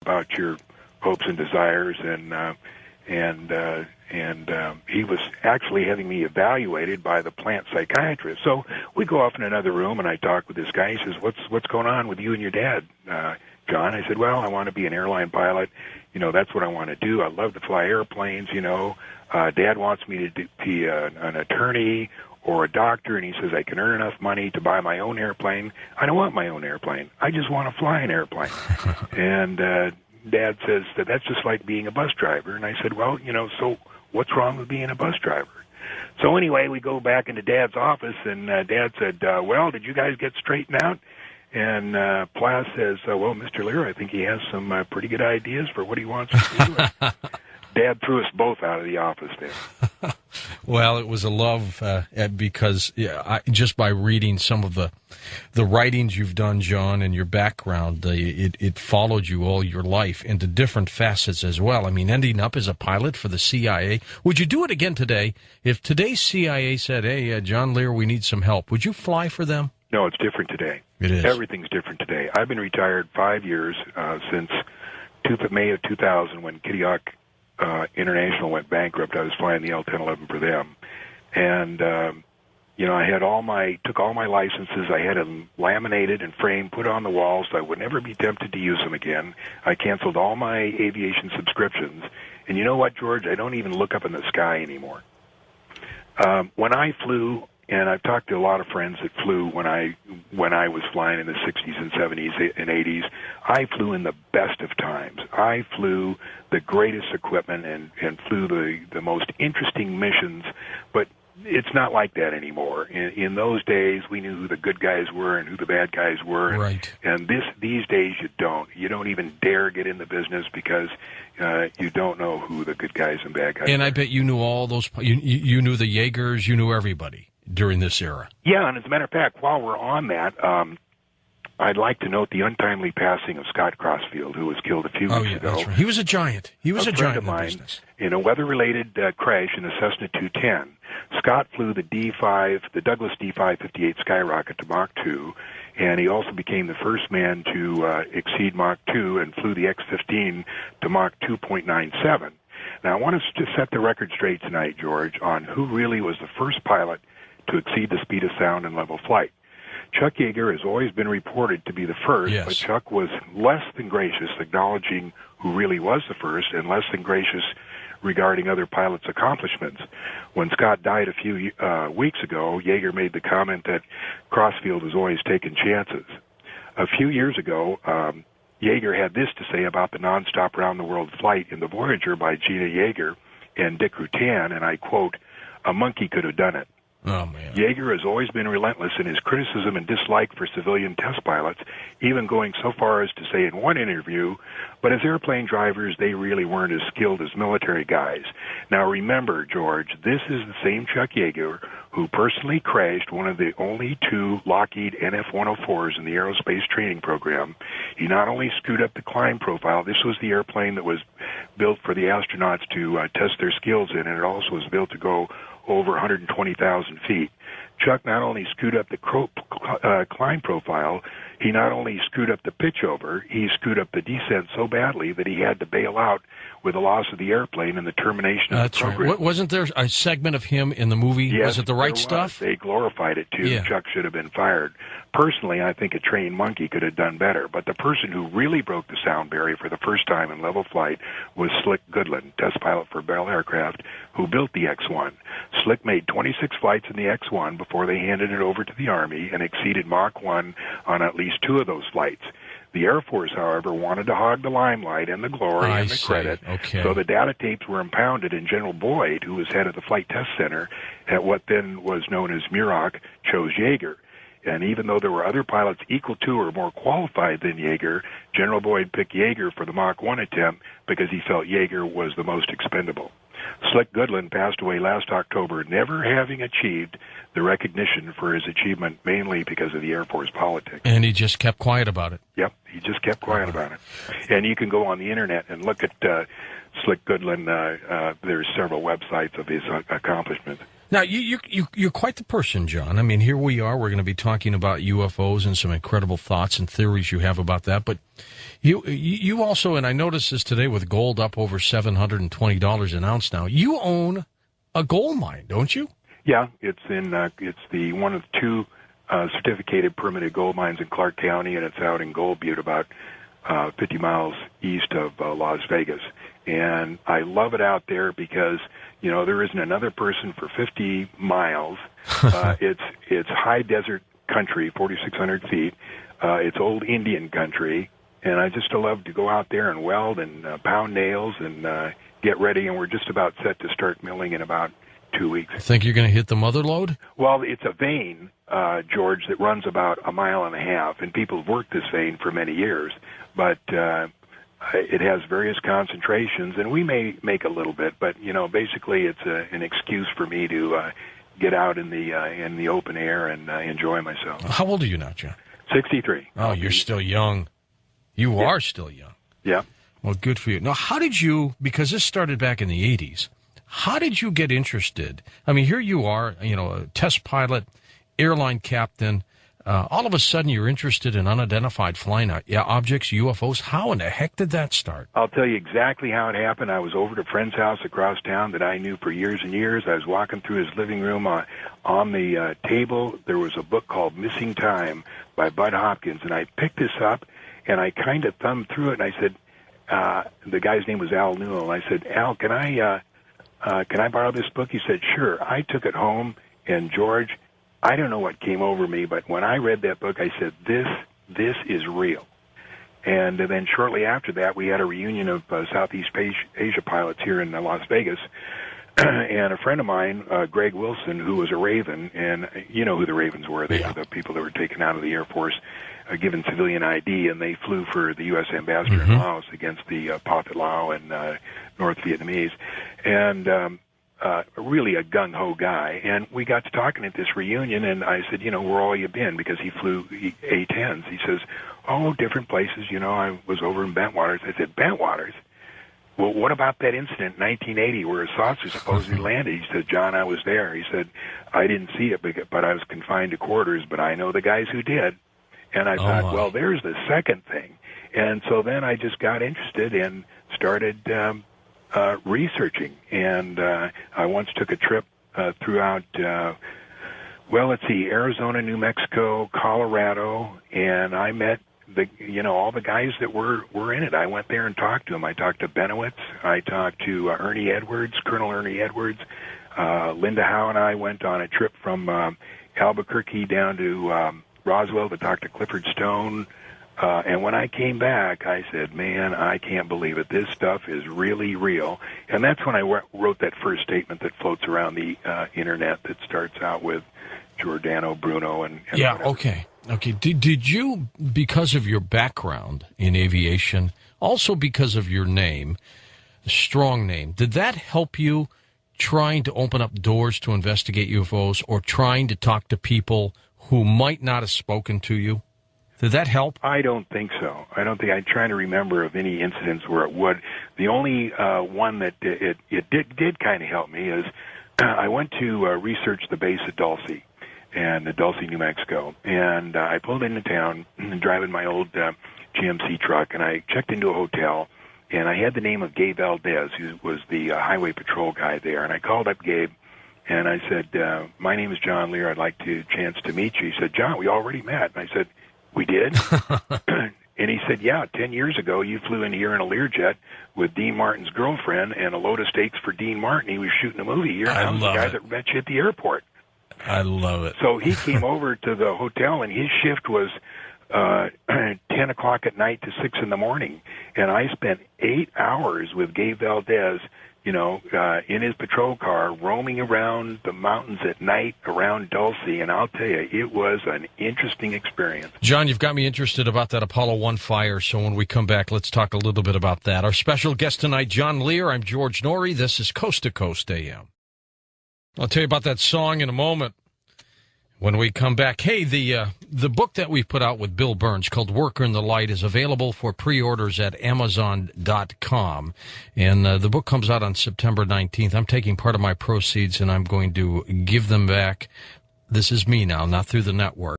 about your hopes and desires, and he was actually having me evaluated by the plant psychiatrist. So we go off in another room, and I talk with this guy. He says, "What's going on with you and your dad, John?" I said, "Well, I want to be an airline pilot. That's what I want to do. I love to fly airplanes. Dad wants me to be an attorney or a doctor, and he says I can earn enough money to buy my own airplane. I don't want my own airplane. I just want to fly an airplane." And Dad says that's just like being a bus driver. And I said, "Well, so what's wrong with being a bus driver?" So anyway, we go back into Dad's office, and Dad said, "Well, did you guys get straightened out?" And Plas says, "Well, Mr. Lear, I think he has some pretty good ideas for what he wants to do." Dad threw us both out of the office there. Well, it was a love because just by reading some of the writings you've done, John, and your background, it followed you all your life into different facets as well. I mean, ending up as a pilot for the CIA. Would you do it again today? If today's CIA said, "Hey, John Lear, we need some help," would you fly for them? No, it's different today. It is. Everything's different today. I've been retired 5 years since May of 2000 when Kitty Hawk International went bankrupt. I was flying the L-1011 for them, and I had took all my licenses. I had them laminated and framed, put on the wall, so I would never be tempted to use them again. I canceled all my aviation subscriptions, and you know what, George? I don't even look up in the sky anymore. When I flew, and I've talked to a lot of friends that flew when I was flying in the 60s and 70s and 80s, I flew in the best of times. I flew the greatest equipment and flew the most interesting missions, but it's not like that anymore. In those days, we knew who the good guys were and who the bad guys were. Right. And these days, you don't. You don't even dare get in the business because you don't know who the good guys and bad guys are. And I bet you knew all those. You knew the Jaegers. You knew everybody during this era. Yeah, and as a matter of fact, while we're on that, I'd like to note the untimely passing of Scott Crossfield, who was killed a few weeks ago. That's right. He was a giant. He was a giant of mine, in the business. In a weather-related crash in a Cessna 210, Scott flew the Douglas D-558 Skyrocket to Mach 2, and he also became the first man to exceed Mach 2 and flew the X-15 to Mach 2.97. Now, I want us to set the record straight tonight, George, on who really was the first pilot to exceed the speed of sound in level flight. Chuck Yeager has always been reported to be the first, yes. But Chuck was less than gracious, acknowledging who really was the first, and less than gracious regarding other pilots' accomplishments. When Scott died a few weeks ago, Yeager made the comment that Crossfield was always taking chances. A few years ago, Yeager had this to say about the nonstop round-the-world flight in the Voyager by Gina Yeager and Dick Rutan, and I quote, "A monkey could have done it." Oh, man. Yeager has always been relentless in his criticism and dislike for civilian test pilots, even going so far as to say in one interview, but as airplane drivers, they really weren't as skilled as military guys. Now remember, George, this is the same Chuck Yeager who personally crashed one of the only two Lockheed NF-104s in the aerospace training program. He not only screwed up the climb profile, this was the airplane that was built for the astronauts to test their skills in, and it also was built to go over 120,000 feet. Chuck not only screwed up the climb profile, he not only screwed up the pitch over, he screwed up the descent so badly that he had to bail out with the loss of the airplane and the termination of the program. Right. Wasn't there a segment of him in the movie? Yes, was it The Right Stuff? They glorified it, too. Yeah. Chuck should have been fired. Personally, I think a trained monkey could have done better, but the person who really broke the sound barrier for the first time in level flight was Slick Goodland, test pilot for Bell Aircraft, who built the X-1. Slick made 26 flights in the X-1 before they handed it over to the Army and exceeded Mach 1 on at least 2 of those flights. The Air Force, however, wanted to hog the limelight and the glory and the credit, so the data tapes were impounded, and General Boyd, who was head of the Flight Test Center at what then was known as Muroc, chose Yeager. And even though there were other pilots equal to or more qualified than Yeager, General Boyd picked Yeager for the Mach 1 attempt because he felt Yeager was the most expendable. Slick Goodland passed away last October, never having achieved the recognition for his achievement, mainly because of the Air Force politics. And he just kept quiet about it. Yep, he just kept quiet about it. And you can go on the Internet and look at Slick Goodland. There's several websites of his accomplishments. Now, you're quite the person, John. I mean, here we are. We're going to be talking about UFOs and some incredible thoughts and theories you have about that. But you also, and I noticed this today with gold up over $720 an ounce now, you own a gold mine, don't you? Yeah, it's the one of two certificated permitted gold mines in Clark County, and it's out in Gold Butte, about 50 miles east of Las Vegas. And I love it out there because, you know, there isn't another person for 50 miles. It's high desert country, 4,600 feet. It's old Indian country, and I just love to go out there and weld and pound nails and get ready, and we're just about set to start milling in about 2 weeks. Think you're going to hit the mother lode? Well, it's a vein, George, that runs about a mile and a half, and people have worked this vein for many years, but it has various concentrations, and we may make a little bit, but, you know, basically it's an excuse for me to get out in the open air and enjoy myself. How old are you now, John? 63. Oh, you're still young. You are still young. Yeah. Well, good for you. Now, how did you, because this started back in the 80s, how did you get interested? I mean, here you are, you know, a test pilot, airline captain. All of a sudden, you're interested in unidentified flying objects, UFOs. How in the heck did that start? I'll tell you exactly how it happened. I was over at a friend's house across town that I knew for years and years. I was walking through his living room. On the table, there was a book called Missing Time by Bud Hopkins, and I picked this up, and I kind of thumbed through it, and I said, the guy's name was Al Newell, and I said, Al, can I borrow this book? He said, sure. I took it home, and George, I don't know what came over me, but when I read that book, I said, this is real. And then shortly after that, we had a reunion of Southeast Asia pilots here in Las Vegas, and a friend of mine, Greg Wilson, who was a Raven, and you know who the Ravens were. They were the people that were taken out of the Air Force, given civilian ID, and they flew for the U.S. ambassador in Laos against the Pathet Lao and North Vietnamese. And really a gung-ho guy. And we got to talking at this reunion, and I said, you know, where all you been? Because he flew A-10s. He says, oh, different places. You know, I was over in Bentwaters. I said, Bentwaters? Well, what about that incident in 1980 where a saucer supposedly landed? He said, John, I was there. He said, I didn't see it, but I was confined to quarters, but I know the guys who did. And I thought, well, there's the second thing. And so then I just got interested and started researching. And I once took a trip throughout, Arizona, New Mexico, Colorado, and I met all the guys that were in it. I went there and talked to them. I talked to Benowitz. I talked to Ernie Edwards, Colonel Ernie Edwards. Linda Howe and I went on a trip from Albuquerque down to Roswell to talk to Clifford Stone. And when I came back, I said, man, I can't believe it. This stuff is really real. And that's when I wrote that first statement that floats around the Internet that starts out with Giordano Bruno. And yeah, whatever. Okay. Did you, because of your background in aviation, also because of your name, strong name, did that help you trying to open up doors to investigate UFOs or trying to talk to people who might not have spoken to you? Did that help? I don't think so. I'm trying to remember of any incidents where it would. The only one that it did kind of help me is I went to research the base at Dulce, New Mexico, and I pulled into town driving my old GMC truck, and I checked into a hotel, and I had the name of Gabe Valdez, who was the highway patrol guy there, and I called up Gabe, and I said, my name is John Lear. I'd like to chance to meet you. He said, John, we already met. And I said, we did? And he said, yeah, 10 years ago, you flew in here in a Learjet with Dean Martin's girlfriend and a load of steaks for Dean Martin. He was shooting a movie here, and I was the guy that met you at the airport. I love it. So he came over to the hotel, and his shift was 10 o'clock at night to 6 in the morning. And I spent 8 hours with Gabe Valdez, in his patrol car, roaming around the mountains at night around Dulce. And I'll tell you, it was an interesting experience. John, you've got me interested about that Apollo 1 fire. So when we come back, let's talk a little bit about that. Our special guest tonight, John Lear. I'm George Norrie. This is Coast to Coast AM. I'll tell you about that song in a moment. When we come back, hey, the book that we put out with Bill Burns called Worker in the Light is available for pre-orders at Amazon.com. And the book comes out on September 19th. I'm taking part of my proceeds, and I'm going to give them back. This is me now, not through the network.